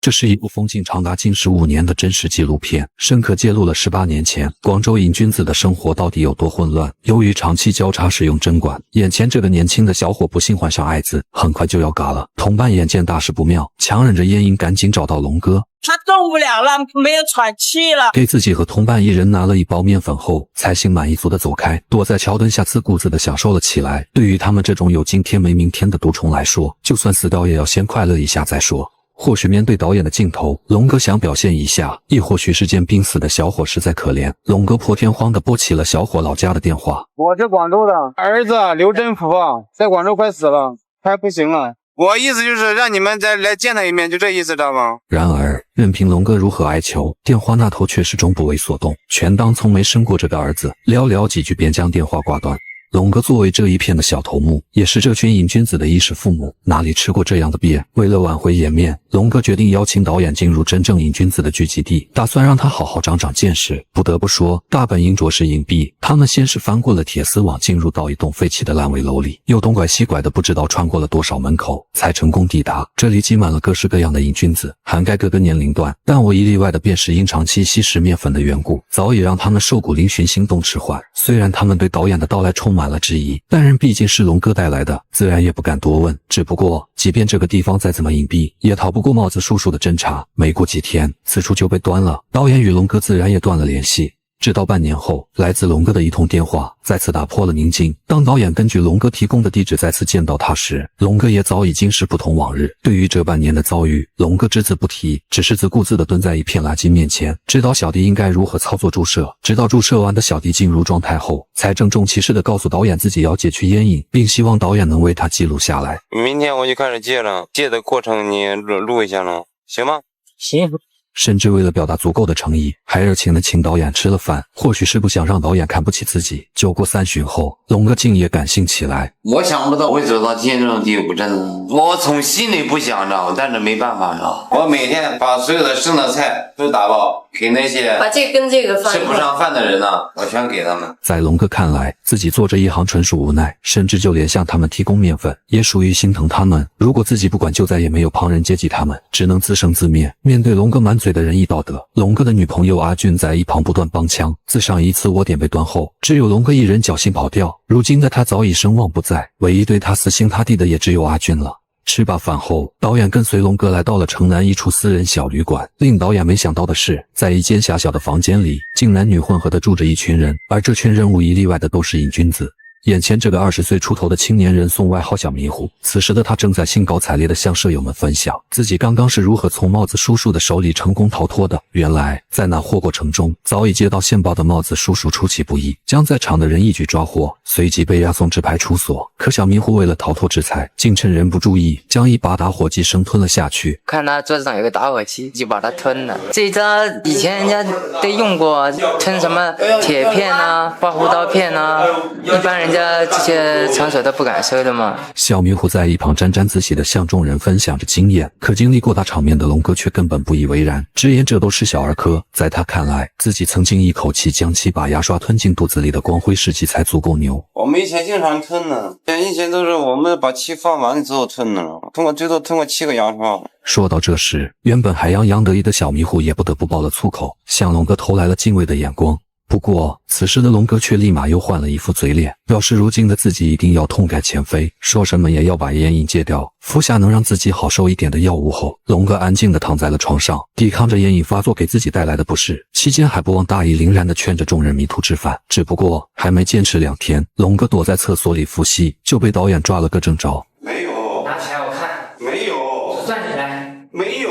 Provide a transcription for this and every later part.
这是一部风景长达近15年的真实纪录片，深刻揭露了18年前广州瘾君子的生活到底有多混乱。由于长期交叉使用针管，眼前这个年轻的小伙不幸患上艾滋，很快就要嘎了。同伴眼见大事不妙，强忍着烟瘾赶紧找到龙哥。他动不了了，没有喘气了，给自己和同伴一人拿了一包面粉后，才心满意足地走开，躲在桥墩下自顾自地享受了起来。对于他们这种有今天没明天的毒虫来说，就算死掉也要先快乐一下再说。或许面对导演的镜头，龙哥想表现一下，亦或许是见病死的小伙实在可怜，龙哥破天荒地拨起了小伙老家的电话。我是广州的儿子刘振福，在广州快死了，快不行了。我意思就是让你们再来见他一面，就这意思，知道吗？然而，任凭龙哥如何哀求，电话那头却始终不为所动，全当从没生过这个儿子，寥寥几句便将电话挂断。龙哥作为这一片的小头目，也是这群瘾君子的衣食父母，哪里吃过这样的鳖？为了挽回颜面，龙哥决定邀请导演进入真正瘾君子的聚集地，打算让他好好长长见识。不得不说，大本营着实隐蔽，他们先是翻过了铁丝网，进入到一栋废弃的烂尾楼里，又东拐西拐的不知道穿过了多少门口，才成功抵达。这里挤满了各式各样的瘾君子，涵盖各个年龄段，但无一例外的便是因长期吸食面粉的缘故，早已让他们瘦骨嶙峋，心动迟缓。虽然他们对导演的到来充满了质疑，但人毕竟是龙哥带来的，自然也不敢多问。只不过，即便这个地方再怎么隐蔽，也逃不过帽子叔叔的侦查。没过几天，此处就被端了，导演与龙哥自然也断了联系。直到半年后，来自龙哥的一通电话再次打破了宁静。当导演根据龙哥提供的地址再次见到他时，龙哥也早已经是不同往日。对于这半年的遭遇，龙哥只字不提，只是自顾自地蹲在一片垃圾面前，指导小弟应该如何操作注射。直到注射完的小弟进入状态后，才郑重其事地告诉导演自己要戒去烟瘾，并希望导演能为他记录下来。明天我就开始戒了，戒的过程你录一下了，行吗？行。甚至为了表达足够的诚意，还热情地请导演吃了饭，或许是不想让导演看不起自己。酒过3巡后，龙哥竟也感性起来。我想不到会走到今天这种地步，真的，我从心里不想着，但是没办法着。我每天把所有的剩的菜都打包给那些把这个跟这个放吃不上饭的人呢，我全给他们。在龙哥看来，自己做这一行纯属无奈，甚至就连向他们提供面粉，也属于心疼他们。如果自己不管，就再也没有旁人接济他们，只能自生自灭。面对龙哥满嘴的仁义道德，龙哥的女朋友阿俊在一旁不断帮腔。自上一次窝点被端后，只有龙哥一人侥幸跑掉。如今的他早已声望不在，唯一对他死心塌地的也只有阿俊了。吃罢饭后，导演跟随龙哥来到了城南一处私人小旅馆。令导演没想到的是，在一间狭小的房间里，竟男女混合的住着一群人，而这群人无一例外的都是瘾君子。眼前这个20岁出头的青年人送外号小迷糊，此时的他正在兴高采烈地向舍友们分享自己刚刚是如何从帽子叔叔的手里成功逃脱的。原来在那货过程中，早已接到线报的帽子叔叔出其不意，将在场的人一举抓获，随即被押送至派出所。可小迷糊为了逃脱制裁，竟趁人不注意将一把打火机生吞了下去。看他桌子上有个打火机，就把它吞了。这招以前人家都用过，吞什么铁片啊、刮胡刀片啊，一般人家这些场所都不敢收的嘛。小迷糊在一旁沾沾自喜地向众人分享着经验，可经历过大场面的龙哥却根本不以为然，直言这都是小儿科。在他看来，自己曾经一口气将7把牙刷吞进肚子里的光辉事迹才足够牛。我们以前经常吞呢，以前都是我们把气放完了之后吞的，最多吞过7个牙刷。说到这时，原本还洋洋得意的小迷糊也不得不爆了粗口，向龙哥投来了敬畏的眼光。不过，此时的龙哥却立马又换了一副嘴脸，表示如今的自己一定要痛改前非，说什么也要把烟瘾戒掉，服下能让自己好受一点的药物后，龙哥安静地躺在了床上，抵抗着烟瘾发作给自己带来的不适，期间还不忘大义凛然地劝着众人迷途知返。只不过还没坚持2天，龙哥躲在厕所里复吸，就被导演抓了个正着。没有，拿起来我看。没有，站起来。没有。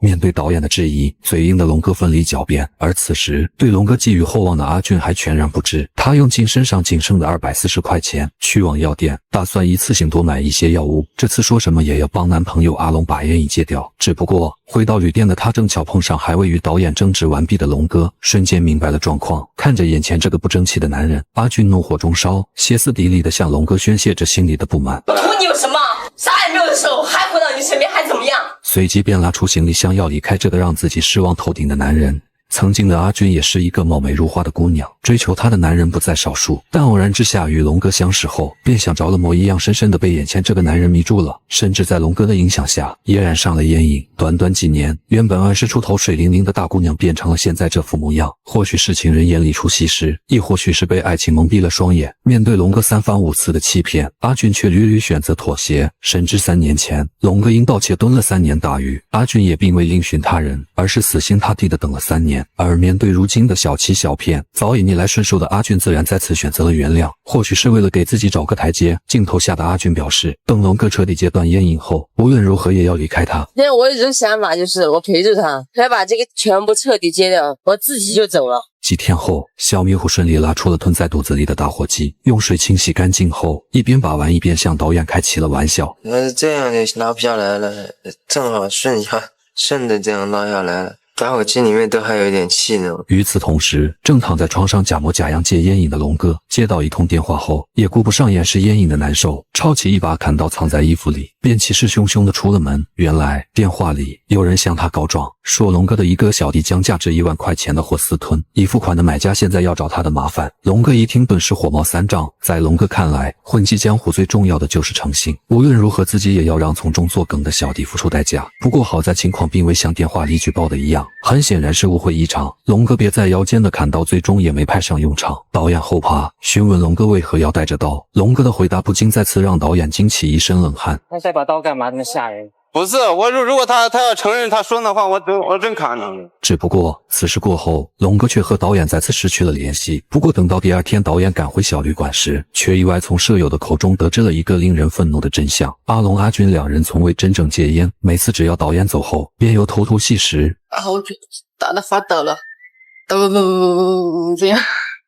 面对导演的质疑，嘴硬的龙哥奋力狡辩，而此时对龙哥寄予厚望的阿俊还全然不知。他用尽身上仅剩的240块钱去往药店，打算一次性多买一些药物，这次说什么也要帮男朋友阿龙把烟瘾戒掉。只不过回到旅店的他正巧碰上还未与导演争执完毕的龙哥，瞬间明白了状况。看着眼前这个不争气的男人，阿俊怒火中烧，歇斯底里地向龙哥宣泄着心里的不满。图你有什么？啥也没有的时候还回到你身边还怎么样？随即便拿出行李箱要离开这个让自己失望透顶的男人。曾经的阿俊也是一个貌美如花的姑娘，追求她的男人不在少数，但偶然之下与龙哥相识后，便像着了魔一样，深深的被眼前这个男人迷住了，甚至在龙哥的影响下，也染上了烟瘾。短短几年，原本20出头水灵灵的大姑娘，变成了现在这副模样。或许是情人眼里出西施，亦或许是被爱情蒙蔽了双眼。面对龙哥3番5次的欺骗，阿俊却屡屡选择妥协。深知3年前，龙哥因盗窃蹲了3年大狱，阿俊也并未另寻他人，而是死心塌地的等了3年。而面对如今的小欺小骗，早已逆来顺受的阿俊自然再次选择了原谅。或许是为了给自己找个台阶，镜头下的阿俊表示，等龙哥彻底戒断烟瘾后，无论如何也要离开他。现在我有一种想法，就是我陪着他，他把这个全部彻底戒掉，我自己就走了。几天后，小迷糊顺利拉出了吞在肚子里的打火机，用水清洗干净后，一边把玩一边向导演开起了玩笑。这样就拉不下来了，正好顺着这样拉下来了。打火机里面都还有一点气呢。与此同时，正躺在床上假模假样戒烟瘾的龙哥，接到一通电话后，也顾不上掩饰烟瘾的难受，抄起一把砍刀藏在衣服里，便气势汹汹地出了门。原来电话里有人向他告状，说龙哥的一个小弟将价值1万块钱的货私吞，已付款的买家现在要找他的麻烦。龙哥一听顿时火冒三丈，在龙哥看来，混迹江湖最重要的就是诚信，无论如何自己也要让从中作梗的小弟付出代价。不过好在情况并未像电话里举报的一样，很显然是误会一场，龙哥别在腰间的砍刀最终也没派上用场。导演后怕询问龙哥为何要带着刀，龙哥的回答不禁再次让导演惊起一身冷汗。那带把刀干嘛？那么吓人？不是我，如果他要承认他说那话，我真砍了。只不过此事过后，龙哥却和导演再次失去了联系。不过等到第2天导演赶回小旅馆时，却意外从舍友的口中得知了一个令人愤怒的真相：阿龙、阿军2人从未真正戒烟，每次只要导演走后，便又偷偷吸食。我觉得打得发抖了，这样。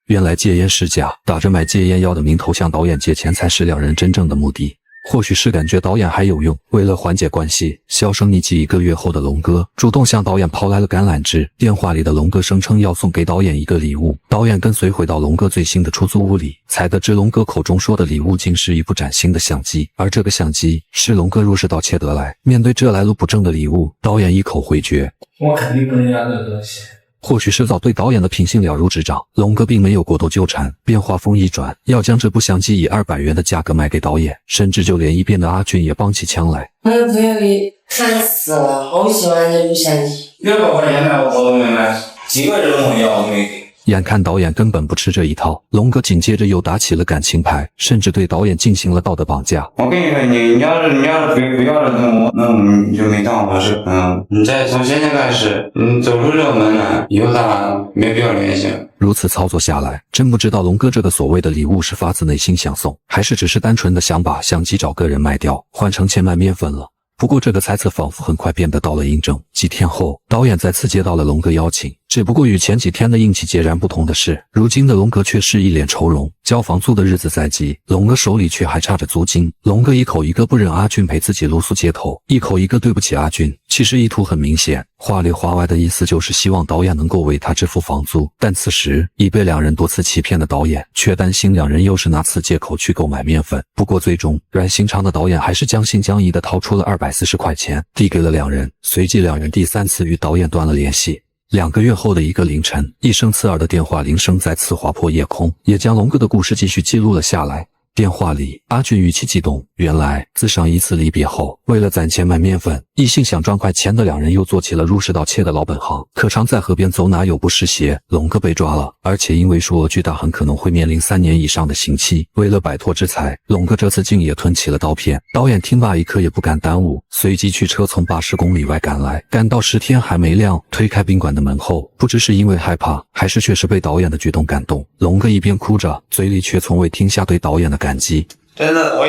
原来戒烟是假，打着买戒烟药的名头向导演借钱才是2人真正的目的。或许是感觉导演还有用，为了缓解关系，销声匿迹1个月后的龙哥主动向导演抛来了橄榄枝。电话里的龙哥声称要送给导演一个礼物，导演跟随回到龙哥最新的出租屋里，才得知龙哥口中说的礼物竟是一部崭新的相机，而这个相机是龙哥入室盗窃得来。面对这来路不正的礼物，导演一口回绝：我肯定不能要这个东西。或许是早对导演的品性了如指掌，龙哥并没有过多纠缠，便话锋一转，要将这部相机以200元的价格卖给导演，甚至就连一边的阿俊也帮起枪来。我的朋友给烦死了，好喜欢这部相机。600块钱买我都没买，几个人问我要我没给。眼看导演根本不吃这一套，龙哥紧接着又打起了感情牌，甚至对导演进行了道德绑架。我跟你说，你要是不要了，那你就没当我是朋友。你再从现在开始，你走出这个门来，以后咱俩没必要联系。如此操作下来，真不知道龙哥这个所谓的礼物是发自内心想送，还是只是单纯的想把相机找个人卖掉，换成钱买面粉了。不过这个猜测仿佛很快便得到了印证。几天后，导演再次接到了龙哥邀请，只不过与前几天的硬气截然不同的是，如今的龙哥却是一脸愁容。交房租的日子在即，龙哥手里却还差着租金。龙哥一口一个不忍阿俊陪自己露宿街头，一口一个对不起阿俊。其实意图很明显，话里话外的意思就是希望导演能够为他支付房租。但此时已被2人多次欺骗的导演，却担心2人又是拿此借口去购买面粉。不过最终软心肠的导演还是将信将疑的掏出了240块钱，递给了2人。随即2人第3次与导演断了联系。2个月后的一个凌晨，一声刺耳的电话铃声再次划破夜空，也将龙哥的故事继续记录了下来。电话里，阿俊语气激动。原来，自上一次离别后，为了攒钱买面粉，一心想赚快钱的2人又做起了入室盗窃的老本行。可常在河边走，哪有不湿鞋？龙哥被抓了，而且因为数额巨大，很可能会面临3年以上的刑期。为了摆脱之财，龙哥这次竟也吞起了刀片。导演听罢一刻也不敢耽误，随即驱车从80公里外赶来。赶到10天还没亮，推开宾馆的门后，不知是因为害怕，还是确实被导演的举动感动，龙哥一边哭着，嘴里却从未停下对导演的感激。真的，我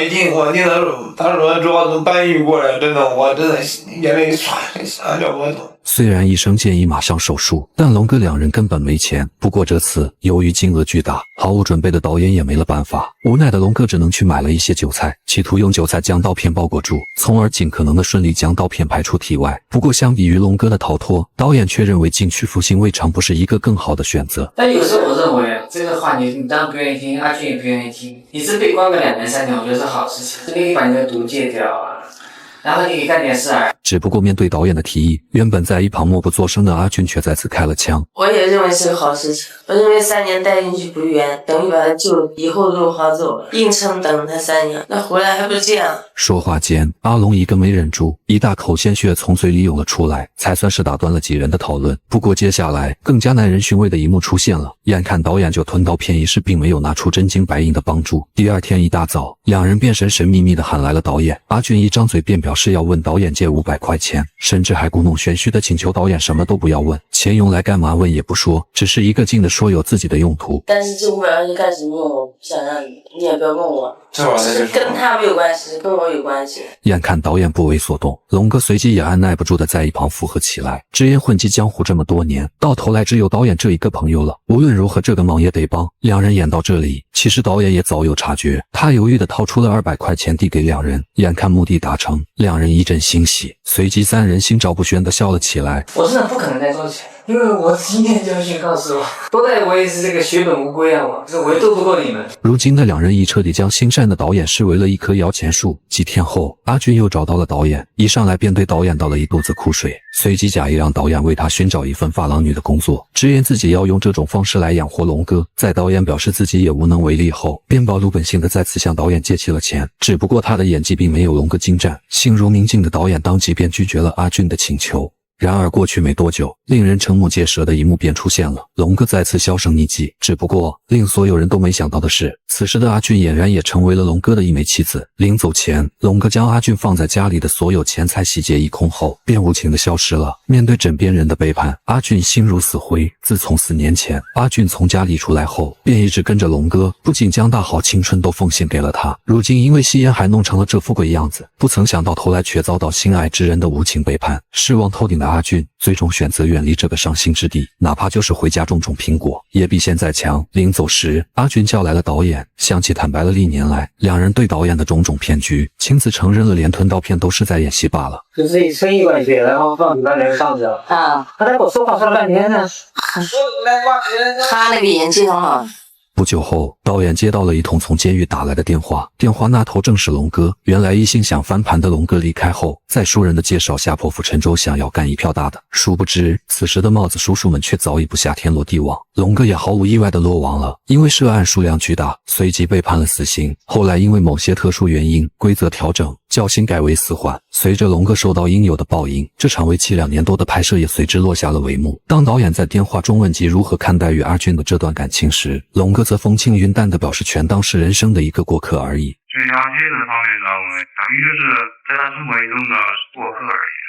听他说主要从搬运过来，真的，我真的眼泪歘着我都。虽然医生建议马上手术，但龙哥2人根本没钱。不过这次由于金额巨大，毫无准备的导演也没了办法，无奈的龙哥只能去买了一些韭菜，企图用韭菜将刀片包裹住，从而尽可能的顺利将刀片排出体外。不过相比于龙哥的逃脱，导演却认为进去服刑未尝不是一个更好的选择。但有时候我认为这个话你当然不愿意听，阿俊也不愿意听，你是被关个2年3年，我觉得是好事情，可以把你的毒戒掉啊。然后就给干点事儿。只不过面对导演的提议，原本在一旁默不作声的阿俊却再次开了枪。我也认为是个好事情，我认为3年待进去不冤，等于把他救了，以后路好走了。硬撑等了他3年，那回来还不是这样？说话间，阿龙一个没忍住，一大口鲜血从嘴里涌了出来，才算是打断了几人的讨论。不过接下来更加耐人寻味的一幕出现了，眼看导演就吞刀片一事并没有拿出真金白银的帮助。第二天一大早，两人便神神秘秘地喊来了导演。阿俊一张嘴便表示要问导演借500块钱，甚至还故弄玄虚地请求导演什么都不要问，钱用来干嘛问也不说，只是一个劲地说有自己的用途。但是这500块钱干什么用？我不想让你，你也不要问我。这玩意儿跟他没有关系，跟我有关系。眼看导演不为所动，龙哥随即也按耐不住的在一旁附和起来。只言混迹江湖这么多年，到头来只有导演这一个朋友了，无论如何这个忙也得帮。两人演到这里，其实导演也早有察觉，他犹豫的掏出了200块钱递给两人。眼看目的达成，两人一阵欣喜，随即3人心照不宣的笑了起来。我真的不可能再做起来，因为我今天教训告诉我，多带我也是这个血本无归啊！我斗不过你们。如今的两人已彻底将心善的导演视为了一棵摇钱树。几天后，阿俊又找到了导演，一上来便对导演倒了一肚子苦水，随即假意让导演为他寻找一份发廊女的工作，直言自己要用这种方式来养活龙哥。在导演表示自己也无能为力后，便暴露本性的再次向导演借起了钱。只不过他的演技并没有龙哥精湛，心如明镜的导演当即便拒绝了阿俊的请求。然而过去没多久，令人瞠目结舌的一幕便出现了，龙哥再次销声匿迹。只不过令所有人都没想到的是，此时的阿俊俨然也成为了龙哥的一枚妻子。临走前，龙哥将阿俊放在家里的所有钱财洗劫一空后，便无情的消失了。面对枕边人的背叛，阿俊心如死灰。自从4年前阿俊从家里出来后，便一直跟着龙哥，不仅将大好青春都奉献给了他，如今因为吸烟还弄成了这副鬼样子，不曾想到头来却遭到心爱之人的无情背叛。失望透顶的阿俊最终选择远离这个伤心之地，哪怕就是回家种种苹果也比现在强。临走时，阿俊叫来了导演，向其坦白了历年来两人对导演的种种骗局，亲自承认了连吞刀片都是在演戏罢了。就是以生意关系，然后放你那人上去了啊！他在给我说话说了半天呢。他那个演技很好。不久后，导演接到了一通从监狱打来的电话，电话那头正是龙哥。原来一心想翻盘的龙哥离开后，在熟人的介绍下破釜沉舟，想要干一票大的。殊不知，此时的帽子叔叔们却早已布下天罗地网，龙哥也毫无意外的落网了，因为涉案数量巨大，随即被判了死刑。后来因为某些特殊原因，规则调整，较刑改为死缓。随着龙哥受到应有的报应，这场为期2年多的拍摄也随之落下了帷幕。当导演在电话中问及如何看待与阿俊的这段感情时，龙哥则风轻云淡地表示全当是人生的一个过客而已。对于阿俊的方面呢，我们等于就是在他生活中的过客而已，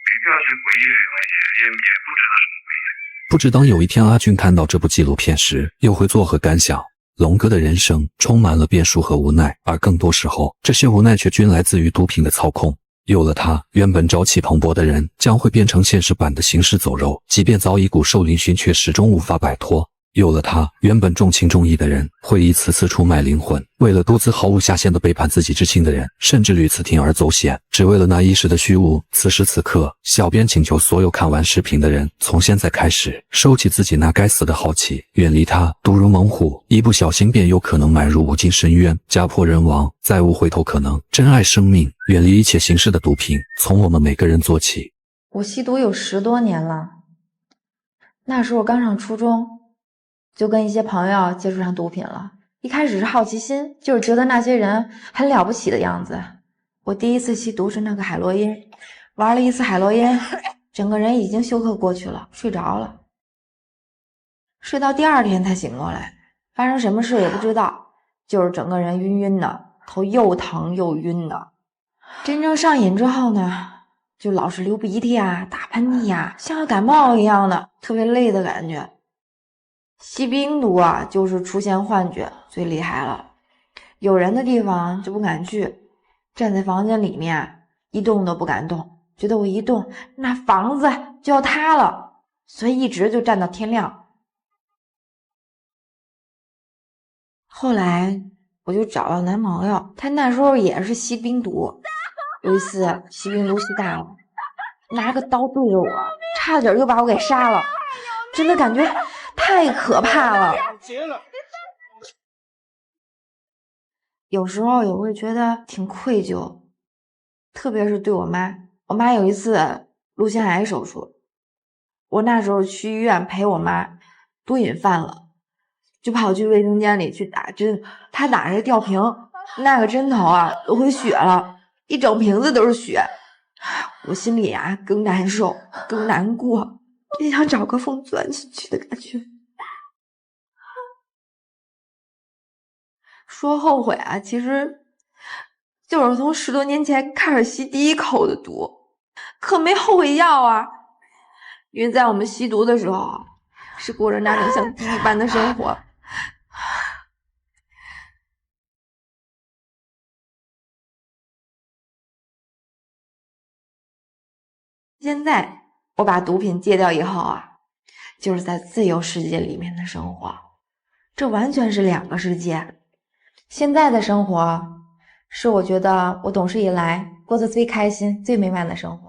没必要去回忆这些东西，也不值得什么回忆。不知当有一天阿俊看到这部纪录片时，又会作何感想？龙哥的人生充满了变数和无奈，而更多时候，这些无奈却均来自于毒品的操控。有了它，原本朝气蓬勃的人将会变成现实版的行尸走肉，即便早已骨瘦嶙峋，却始终无法摆脱。有了它，原本重情重义的人会一次次出卖灵魂，为了多次毫无下限的背叛自己至亲的人，甚至屡次铤而走险，只为了那一时的虚无。此时此刻，小编请求所有看完视频的人，从现在开始收起自己那该死的好奇，远离它，毒如猛虎，一不小心便有可能迈入无尽深渊，家破人亡，再无回头可能。珍爱生命，远离一切形式的毒品，从我们每个人做起。我吸毒有10多年了，那时候我刚上初中，就跟一些朋友接触上毒品了。一开始是好奇心，就是觉得那些人很了不起的样子。我第一次吸毒是那个海洛因，玩了一次海洛因，整个人已经休克过去了，睡着了。睡到第2天才醒过来，发生什么事也不知道，就是整个人晕晕的，头又疼又晕的。真正上瘾之后呢，就老是流鼻涕啊，打喷嚏啊，像个感冒一样的，特别累的感觉。吸冰毒啊，就是出现幻觉最厉害了，有人的地方就不敢去，站在房间里面一动都不敢动，觉得我一动那房子就要塌了，所以一直就站到天亮。后来我就找到男朋友，他那时候也是吸冰毒，有一次吸冰毒吸大了，拿个刀对着我，差点就把我给杀了，真的感觉太可怕了。有时候也会觉得挺愧疚，特别是对我妈。我妈有一次乳腺癌手术，我那时候去医院陪我妈，毒瘾犯了，就跑去卫生间里去打针。她打着吊瓶，那个针头啊都回血了，一整瓶子都是血。我心里啊更难受，更难过，就想找个缝钻进去的感觉。说后悔啊，其实就是从10多年前开始吸第一口的毒，可没后悔药啊。因为在我们吸毒的时候啊，是过着那种像地狱般的生活。现在我把毒品戒掉以后啊，就是在自由世界里面的生活，这完全是2个世界。现在的生活是我觉得我懂事以来过得最开心、最美满的生活。